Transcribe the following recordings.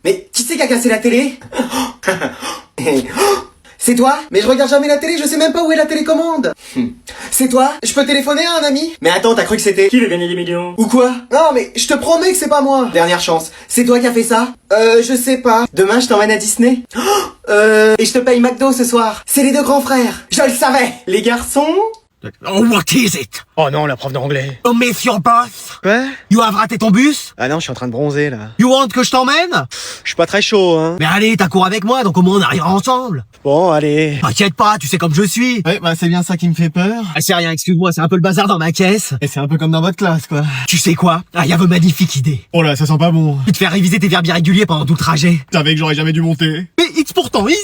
Mais qui c'est qui a cassé la télé? C'est toi? Mais je regarde jamais la télé, je sais même pas où est la télécommande. C'est toi? Je peux téléphoner à un ami? Mais attends, t'as cru que c'était... Qui veut gagner des millions? Ou quoi? Non mais je te promets que c'est pas moi. Dernière chance. C'est toi qui as fait ça? Je sais pas. Demain je t'emmène à Disney. Et je te paye McDo ce soir. C'est les deux grands frères. Je le savais. Les garçons? Oh, what is it? Oh non, la prof d'anglais. Oh, miss your boss? Quoi? You have raté ton bus? Ah non, je suis en train de bronzer là. You want que je t'emmène? Je suis pas très chaud, hein. Mais allez, t'as cours avec moi, donc au moins on arrivera ensemble. Bon, allez. T'inquiète pas, tu sais comme je suis. Ouais, bah c'est bien ça qui me fait peur. Ah, c'est rien, excuse-moi, c'est un peu le bazar dans ma caisse. Et c'est un peu comme dans votre classe, quoi. Tu sais quoi? Ah, y a une magnifique idée. Oh là, ça sent pas bon. Tu te fais réviser tes verbes irréguliers pendant tout le trajet. Je savais que j'aurais jamais dû monter. Mais it's pourtant easy!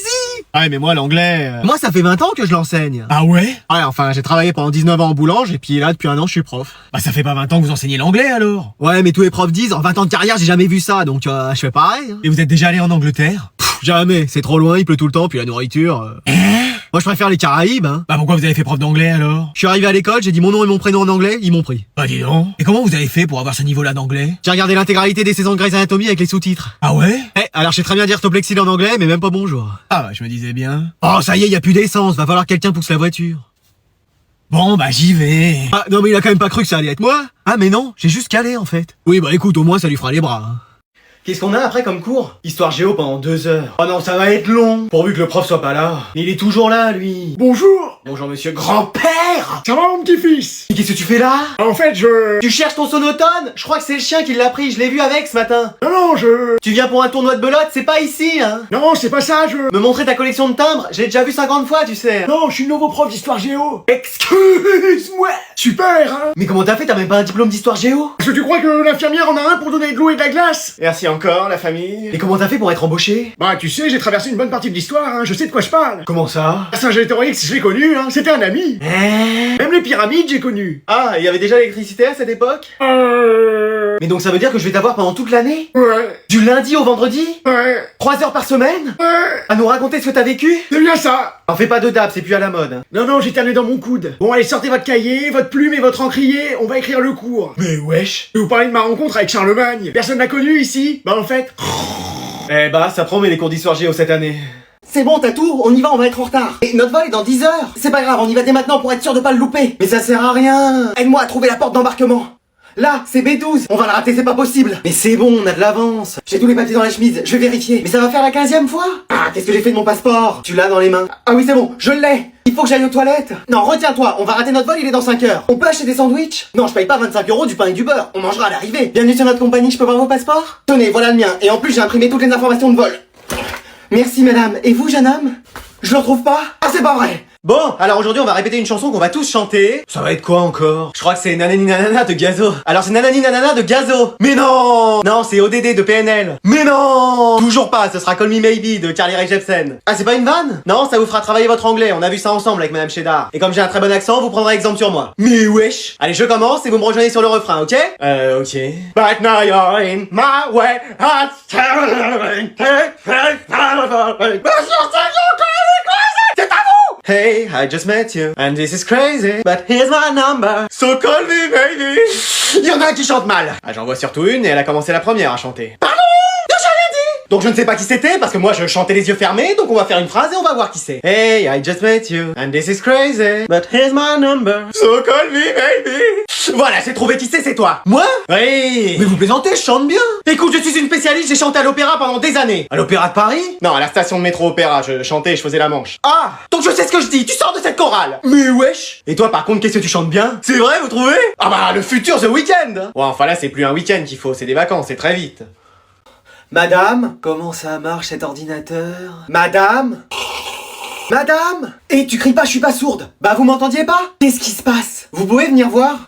Ah ouais, mais moi, l'anglais... Moi, ça fait 20 ans que je l'enseigne. Ah ouais? Ouais, enfin, j'ai travaillé pendant 19 ans en boulange, et puis là, depuis un an, je suis prof. Bah ça fait pas 20 ans que vous enseignez l'anglais, alors. Ouais, mais tous les profs disent, en 20 ans de carrière, j'ai jamais vu ça, donc je fais pareil. Hein. Et vous êtes déjà allé en Angleterre? Jamais, c'est trop loin, il pleut tout le temps, puis la nourriture... Moi, je préfère les Caraïbes, hein. Bah pourquoi vous avez fait prof d'anglais, alors? Je suis arrivé à l'école, j'ai dit mon nom et mon prénom en anglais, ils m'ont pris. Bah dis donc. Et comment vous avez fait pour avoir ce niveau-là d'anglais? J'ai regardé l'intégralité des saisons de Grey's Anatomy avec les sous-titres. Ah ouais? Alors je sais très bien dire Toplexil en anglais, mais même pas bonjour. Ah bah je me disais bien. Oh, ça y est, y a plus d'essence, va falloir que quelqu'un pousse la voiture. Bon bah j'y vais. Ah, non mais il a quand même pas cru que ça allait être moi. Ah mais non, j'ai juste calé en fait. Oui bah écoute, au moins ça lui fera les bras. Hein. Qu'est-ce qu'on a après comme cours? Histoire géo pendant 2 heures. Oh non, ça va être long. Pourvu que le prof soit pas là. Mais il est toujours là, lui. Bonjour. Bonjour, monsieur grand-père. Ça va mon petit-fils? Mais qu'est-ce que tu fais là? En fait, je... Tu cherches ton sonotone? Je crois que c'est le chien qui l'a pris, je l'ai vu avec ce matin. Non, je... Tu viens pour un tournoi de belote, c'est pas ici, hein. Non, c'est pas ça, je... Me montrer ta collection de timbres, j'ai déjà vu 50 fois, tu sais. Non, je suis nouveau prof d'histoire géo. Excuse-moi. Super, hein? Mais comment t'as fait? T'as même pas un diplôme d'histoire géo? Parce que tu crois que l'infirmière en a un pour donner de l'eau et de la glace? Merci encore, la famille. Et comment t'as fait pour être embauché? Bah, tu sais, j'ai traversé une bonne partie de l'histoire, hein, je sais de quoi je parle. Comment ça? Saint-Gétorix, je l'ai connu, hein, c'était un ami. Même les pyramides, j'ai connu. Ah, il y avait déjà l'électricité à cette époque? Mais donc ça veut dire que je vais t'avoir pendant toute l'année? Ouais, Du lundi au vendredi? ouais, 3 heures par semaine? ouais, À nous raconter ce que t'as vécu? c'est bien ça. En fais pas de dab, c'est plus à la mode. Non, non, j'ai terminé dans mon coude. Bon, allez, sortez votre cahier, votre plume et votre encrier, on va écrire le cours. Mais wesh. Je vais vous parler de ma rencontre avec Charlemagne. Personne l'a connu ici? Bah en fait... Eh bah, ça promet les cours d'histoire géo cette année. C'est bon, t'as tout, on y va, on va être en retard. Et notre vol est dans 10 heures. C'est pas grave, on y va dès maintenant pour être sûr de pas le louper. Mais ça sert à rien. Aide-moi à trouver la porte d'embarquement. Là, c'est B12. On va la rater, c'est pas possible. Mais c'est bon, on a de l'avance. J'ai tous les papiers dans la chemise, je vais vérifier. Mais ça va faire la 15e fois. Ah, qu'est-ce que j'ai fait de mon passeport? Tu l'as dans les mains. Ah oui, c'est bon, je l'ai. Il faut que j'aille aux toilettes. Non, retiens-toi, on va rater notre vol, il est dans 5 heures. On peut acheter des sandwichs? Non, je paye pas 25 € du pain et du beurre. On mangera à l'arrivée. Bienvenue sur notre compagnie, je peux voir vos passeports? Tenez, voilà le mien. Et en plus, j'ai imprimé toutes les informations de vol. Merci madame. Et vous, jeune homme? Je le retrouve pas? Ah, c'est pas vrai. Bon, alors aujourd'hui on va répéter une chanson qu'on va tous chanter. Ça va être quoi encore? Je crois que c'est Nanani Nanana de Gazo. Alors c'est Nanani Nanana de Gazo. Mais non! Non, c'est ODD de PNL. Mais non! Toujours pas, ce sera Call Me Maybe de Carly Rae Jepsen. Ah, c'est pas une vanne? Non, ça vous fera travailler votre anglais, on a vu ça ensemble avec Madame Cheddar. Et comme j'ai un très bon accent, vous prendrez exemple sur moi. Mais wesh! Allez, je commence et vous me rejoignez sur le refrain, ok? Ok. But now you're in my way. C'est à vous! Hey, I just met you, and this is crazy, but here's my number, so call me baby. Il y en a un qui chante mal. Ah, j'en vois surtout une et elle a commencé la première à chanter. Pardon? J'ai rien dit! Donc je ne sais pas qui c'était parce que moi je chantais les yeux fermés, donc on va faire une phrase et on va voir qui c'est. Hey, I just met you, and this is crazy, but here's my number, so call me baby. Voilà, j'ai trouvé qui c'est toi. Moi? Oui. Mais vous plaisantez, je chante bien. Écoute, je suis une spécialiste, j'ai chanté à l'opéra pendant des années. À l'opéra de Paris? Non, à la station de métro opéra, je chantais et je faisais la manche. Ah! Donc je sais ce que je dis, tu sors de cette chorale. Mais wesh. Et toi par contre, qu'est-ce que tu chantes bien? C'est vrai, vous trouvez? Ah bah, le futur The Weeknd. Ouais, enfin là, c'est plus un week-end qu'il faut, c'est des vacances, c'est très vite. Madame, comment ça marche cet ordinateur? Madame? Madame? Et tu cries pas, je suis pas sourde. Bah vous m'entendiez pas? Qu'est-ce qui se passe? Vous pouvez venir voir?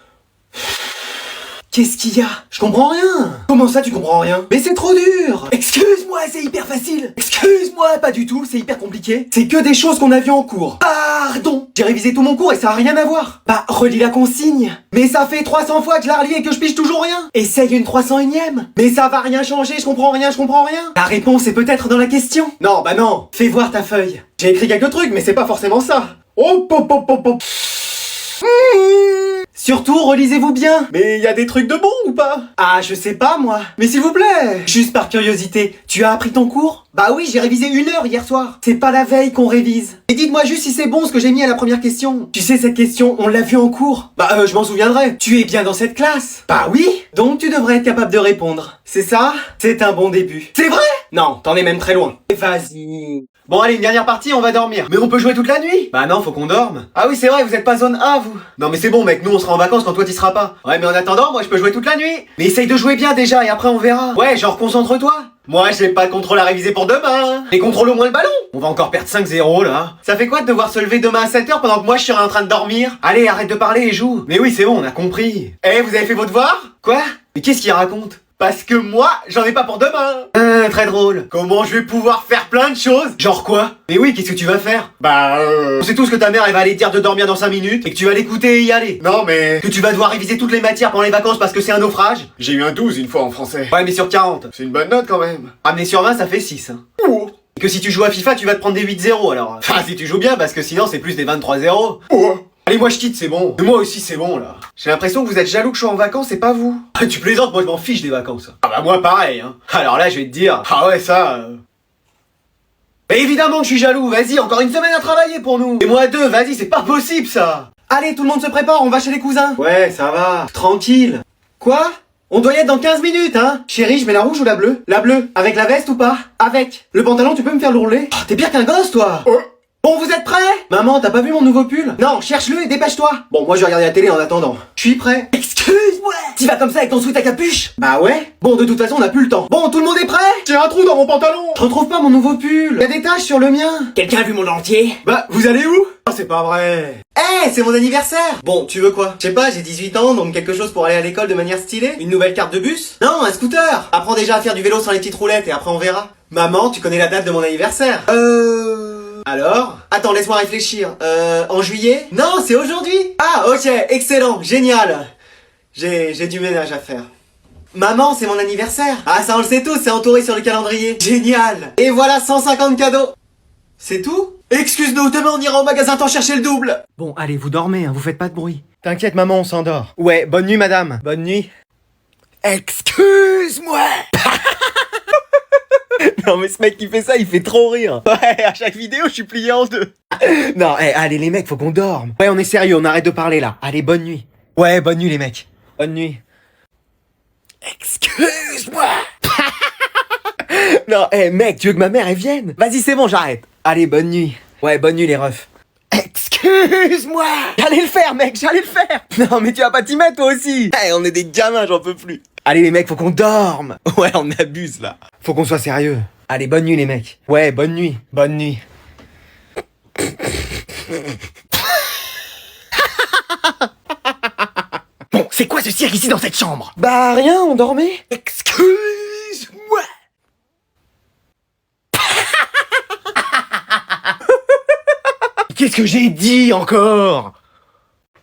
Qu'est-ce qu'il y a? Je comprends rien. Comment ça tu comprends rien? Mais c'est trop dur. Excuse-moi, c'est hyper facile. Excuse-moi, pas du tout, c'est hyper compliqué. C'est que des choses qu'on a vues en cours. Pardon. J'ai révisé tout mon cours et ça a rien à voir. Bah, relis la consigne. Mais ça fait 300 fois que je la relis et que je pige toujours rien. Essaye une 301ème. Mais ça va rien changer, je comprends rien, je comprends rien. La réponse est peut-être dans la question. Non, bah non. Fais voir ta feuille. J'ai écrit quelques trucs, mais c'est pas forcément ça. Oh, pop, pop, pop, pop. Surtout, relisez-vous bien. Mais y a des trucs de bon ou pas? Ah, je sais pas, moi. Mais s'il vous plaît. Juste par curiosité, tu as appris ton cours? Bah oui, j'ai révisé 1 heure hier soir. C'est pas la veille qu'on révise. Et dites-moi juste si c'est bon ce que j'ai mis à la première question. Tu sais, cette question, on l'a vue en cours. Bah, je m'en souviendrai. Tu es bien dans cette classe? Bah oui. Donc tu devrais être capable de répondre. C'est ça? C'est un bon début. C'est vrai? Non, t'en es même très loin. Vas-y. Bon allez, une dernière partie, on va dormir. Mais on peut jouer toute la nuit? Bah non, faut qu'on dorme. Ah oui, c'est vrai, vous êtes pas zone A, vous. Non mais c'est bon mec, nous on sera en vacances quand toi t'y seras pas. Ouais, mais en attendant, moi je peux jouer toute la nuit. Mais essaye de jouer bien déjà et après on verra. Ouais, genre concentre-toi. Moi j'ai pas de contrôle à réviser pour demain. Et contrôle au moins le ballon. On va encore perdre 5-0 là. Ça fait quoi de devoir se lever demain à 7h pendant que moi je serai en train de dormir? Allez, arrête de parler et joue. Mais oui, c'est bon, on a compris. Eh, vous avez fait vos devoirs? Quoi? Mais qu'est-ce qu'il raconte? Parce que moi, j'en ai pas pour demain. Très drôle. Comment je vais pouvoir faire plein de choses? Genre quoi? Mais oui, qu'est-ce que tu vas faire? On sait tous que ta mère, elle va aller te dire de dormir dans 5 minutes et que tu vas l'écouter et y aller. Non, mais... Que tu vas devoir réviser toutes les matières pendant les vacances parce que c'est un naufrage. J'ai eu un 12 une fois en français. Ouais, mais sur 40. C'est une bonne note quand même. Ah, mais sur 20, ça fait 6. Hein. Oh. Et que si tu joues à FIFA, tu vas te prendre des 8-0 alors. Enfin, si tu joues bien, parce que sinon, c'est plus des 23-0. Oh. Allez, moi je quitte, c'est bon. Et moi aussi, c'est bon là. J'ai l'impression que vous êtes jaloux que je sois en vacances, c'est pas vous. Ah, tu plaisantes, moi je m'en fiche des vacances. Ah bah moi pareil, hein. Alors là, je vais te dire. Ah ouais, ça... Mais évidemment que je suis jaloux, vas-y, encore une semaine à travailler pour nous. Et moi 2, vas-y, c'est pas possible ça. Allez, tout le monde se prépare, on va chez les cousins. Ouais, ça va. Tranquille. Quoi? On doit y être dans 15 minutes, hein. Chérie, je mets la rouge ou la bleue? La bleue. Avec la veste ou pas? Avec. Le pantalon, tu peux me faire l'ourlet? Oh, t'es pire qu'un gosse, toi. Oh. Bon, vous êtes prêts? Maman, t'as pas vu mon nouveau pull? Non, cherche-le et dépêche-toi. Bon, moi je vais regarder la télé en attendant. Je suis prêt. Excuse-moi. Tu vas comme ça avec ton sweat à capuche? Bah ouais. Bon, de toute façon, on a plus le temps. Bon, tout le monde est prêt? J'ai un trou dans mon pantalon. Je retrouve pas mon nouveau pull. Y a des taches sur le mien. Quelqu'un a vu mon entier? Bah, vous allez où? Oh, c'est pas vrai. Eh, c'est mon anniversaire. Bon, tu veux quoi? Je sais pas, j'ai 18 ans, donc quelque chose pour aller à l'école de manière stylée? Une nouvelle carte de bus? Non, un scooter. Apprends déjà à faire du vélo sans les petites roulettes et après on verra. Maman, tu connais la date de mon anniversaire? Alors? Attends, laisse-moi réfléchir. En juillet? Non, c'est aujourd'hui. Ah, ok, excellent, génial. J'ai du ménage à faire. Maman, c'est mon anniversaire. Ah, ça on le sait tous, c'est entouré sur le calendrier. Génial. Et voilà 150 cadeaux. C'est tout? Excuse-nous, demain on ira au magasin t'en chercher le double. Bon, allez, vous dormez, hein, vous faites pas de bruit. T'inquiète, maman, on s'endort. Ouais, bonne nuit, madame. Bonne nuit. Excuse-moi. Non mais ce mec qui fait ça, il fait trop rire. Ouais, à chaque vidéo, je suis plié en 2. Non, allez les mecs, faut qu'on dorme. Ouais, on est sérieux, on arrête de parler là. Allez, bonne nuit. Ouais, bonne nuit les mecs. Bonne nuit. Excuse-moi. Non, mec, tu veux que ma mère elle vienne? Vas-y, c'est bon, j'arrête. Allez, bonne nuit. Ouais, bonne nuit les refs. Excuse-moi. J'allais le faire, mec, j'allais le faire. Non, mais tu vas pas t'y mettre toi aussi. On est des gamins, j'en peux plus. Allez les mecs, faut qu'on dorme. Ouais, on abuse là. Faut qu'on soit sérieux. Allez, bonne nuit les mecs. Ouais, bonne nuit. Bonne nuit. Bon, c'est quoi ce cirque ici dans cette chambre? Bah rien, on dormait. Excuse-moi. Qu'est-ce que j'ai dit encore?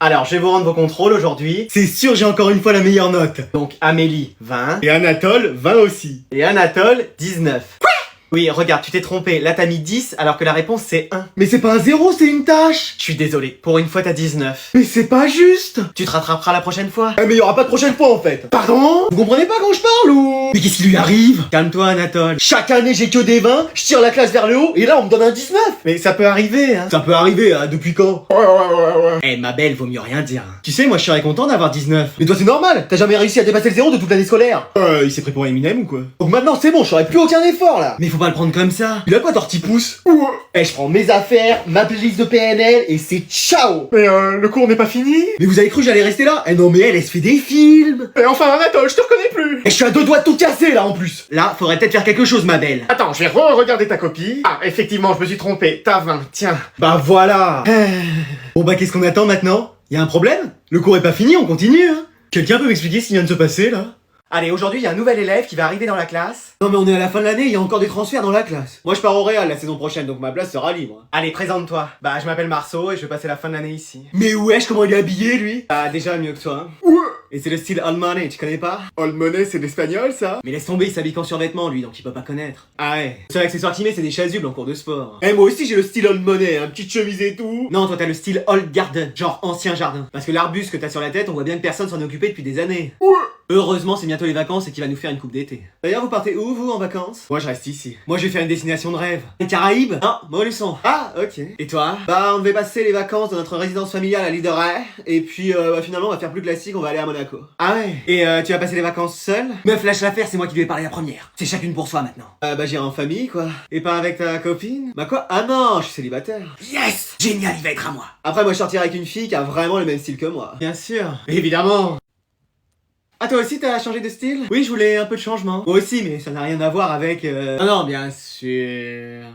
Alors, je vais vous rendre vos contrôles aujourd'hui. C'est sûr, j'ai encore une fois la meilleure note. Donc, Amélie, 20. Et Anatole, 20 aussi. Et Anatole, 19. Quoi? Oui, regarde, tu t'es trompé. Là, t'as mis 10, alors que la réponse, c'est 1. Mais c'est pas un 0, c'est une tâche. Je suis désolé. Pour une fois, t'as 19. Mais c'est pas juste. Tu te rattraperas la prochaine fois. Mais y aura pas de prochaine fois en fait. Pardon? Vous comprenez pas quand je parle ou? Mais qu'est-ce qui lui arrive? Calme-toi, Anatole. Chaque année j'ai que des 20, je tire la classe vers le haut et là on me donne un 19. Mais ça peut arriver, hein. Ça peut arriver, hein, depuis quand? Ouais. Ma belle, vaut mieux rien dire. Tu sais, moi, je serais content d'avoir 19. Mais toi c'est normal, t'as jamais réussi à dépasser le 0 de toute l'année scolaire. Il s'est pris pour Eminem ou quoi? Donc maintenant c'est bon, je ferai plus aucun effort là. Mais faut pas le prendre comme ça. Il a quoi tortipousse? Je prends mes affaires, ma playlist de PNL et c'est ciao. Mais le cours n'est pas fini. Mais vous avez cru que j'allais rester là? Non mais elle se fait des films. Et enfin Anatole, je te reconnais plus. Et je suis à 2 doigts de tout casser là en plus. Là, faudrait peut-être faire quelque chose ma belle. Attends, je vais re-regarder ta copie. Ah, effectivement, je me suis trompé, t'as 20, tiens. Bah voilà. Bon bah qu'est-ce qu'on attend maintenant? Y a un problème? Le cours est pas fini, on continue hein. Quelqu'un peut m'expliquer ce qui vient de se passer là? Allez, aujourd'hui, il y a un nouvel élève qui va arriver dans la classe. Non mais on est à la fin de l'année, il y a encore des transferts dans la classe. Moi je pars au Real la saison prochaine, donc ma place sera libre. Allez, présente-toi. Bah je m'appelle Marceau et je vais passer la fin de l'année ici. Mais wesh, comment il est habillé lui? Bah déjà mieux que toi. Hein. Et c'est le style old money, tu connais pas? Old money, c'est de l'espagnol, ça? Mais laisse tomber, il s'habille qu'en survêtement lui, donc il peut pas connaître. Ah ouais. Le seul accessoire qu'il met, c'est des chasubles en cours de sport. Eh, moi aussi, j'ai le style old money, hein, petite chemise et tout. Non, toi t'as le style old garden, genre ancien jardin. Parce que l'arbuste que t'as sur la tête, on voit bien que personne s'en est occupé depuis des années. Ouais. Heureusement, c'est bientôt les vacances et qu'il va nous faire une coupe d'été. D'ailleurs, vous partez où, vous, en vacances? Moi, je reste ici. Moi, je vais faire une destination de rêve. Les Caraïbes? Non, Montluçon. Ah, ok. Et toi? Bah, on devait passer les vacances dans notre résidence familiale à l'île de Ré. Et puis, finalement, on va faire plus classique, on va aller à Monaco. Ah ouais? Et tu vas passer les vacances seul? Meuf, lâche l'affaire, c'est moi qui lui ai parlé la première. C'est chacune pour soi, maintenant. Bah, j'irai en famille, quoi. Et pas avec ta copine? Bah quoi? Ah non, je suis célibataire. Yes! Génial, il va être à moi. Après, moi, je sortirai avec une fille qui a vraiment le même style que moi. Bien sûr. Évidemment. Ah, toi aussi t'as changé de style? Oui, je voulais un peu de changement. Moi aussi, mais ça n'a rien à voir avec... Non, non, bien sûr...